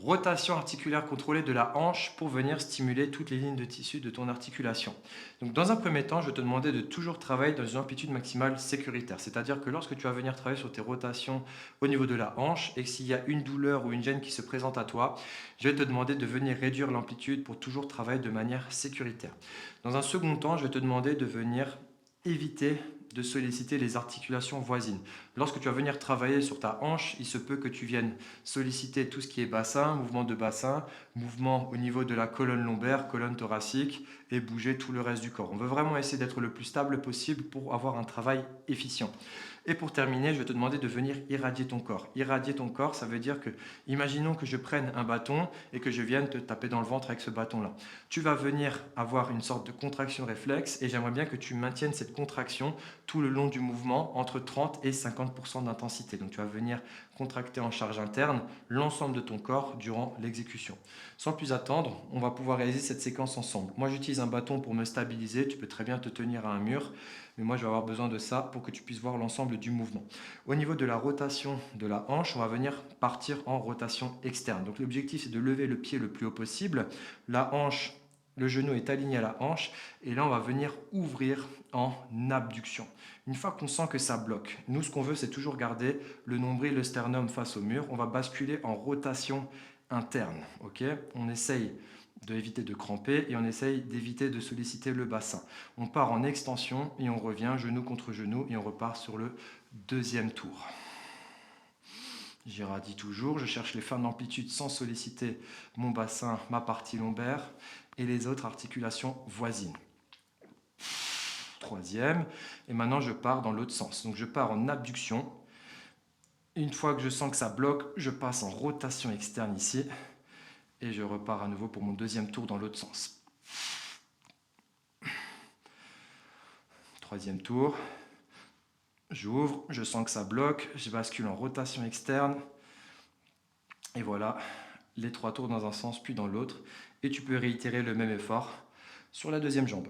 Rotation articulaire contrôlée de la hanche pour venir stimuler toutes les lignes de tissu de ton articulation. Donc, dans un premier temps, je vais te demander de toujours travailler dans une amplitude maximale sécuritaire. C'est-à-dire que lorsque tu vas venir travailler sur tes rotations au niveau de la hanche et que s'il y a une douleur ou une gêne qui se présente à toi, je vais te demander de venir réduire l'amplitude pour toujours travailler de manière sécuritaire. Dans un second temps, je vais te demander de venir éviter de solliciter les articulations voisines. Lorsque tu vas venir travailler sur ta hanche, il se peut que tu viennes solliciter tout ce qui est bassin, mouvement au niveau de la colonne lombaire, colonne thoracique et bouger tout le reste du corps. On veut vraiment essayer d'être le plus stable possible pour avoir un travail efficient. Et pour terminer, je vais te demander de venir irradier ton corps. Irradier ton corps, ça veut dire que, imaginons que je prenne un bâton et que je vienne te taper dans le ventre avec ce bâton-là. Tu vas venir avoir une sorte de contraction réflexe et j'aimerais bien que tu maintiennes cette contraction tout le long du mouvement entre 30 et 50% d'intensité. Donc tu vas venir contracter en charge interne l'ensemble de ton corps durant l'exécution. Sans plus attendre, on va pouvoir réaliser cette séquence ensemble. Moi j'utilise un bâton pour me stabiliser, tu peux très bien te tenir à un mur, mais moi je vais avoir besoin de ça pour que tu puisses voir l'ensemble du mouvement. Au niveau de la rotation de la hanche, on va venir partir en rotation externe. Donc l'objectif c'est de lever le pied le plus haut possible. La hanche, le genou est aligné à la hanche et là on va venir ouvrir en abduction. Une fois qu'on sent que ça bloque, nous ce qu'on veut c'est toujours garder le nombril, le sternum face au mur. On va basculer en rotation interne. On essaye d'éviter de cramper et on essaye d'éviter de solliciter le bassin. On part en extension et on revient genou contre genou et on repart sur le deuxième tour. J'irradie toujours, je cherche les fins d'amplitude sans solliciter mon bassin, ma partie lombaire et les autres articulations voisines. Troisième, et maintenant je pars dans l'autre sens. Donc je pars en abduction. Une fois que je sens que ça bloque, je passe en rotation externe ici et je repars à nouveau pour mon deuxième tour dans l'autre sens. Troisième tour, j'ouvre, je sens que ça bloque, je bascule en rotation externe et voilà, les 3 tours dans un sens puis dans l'autre et tu peux réitérer le même effort sur la deuxième jambe.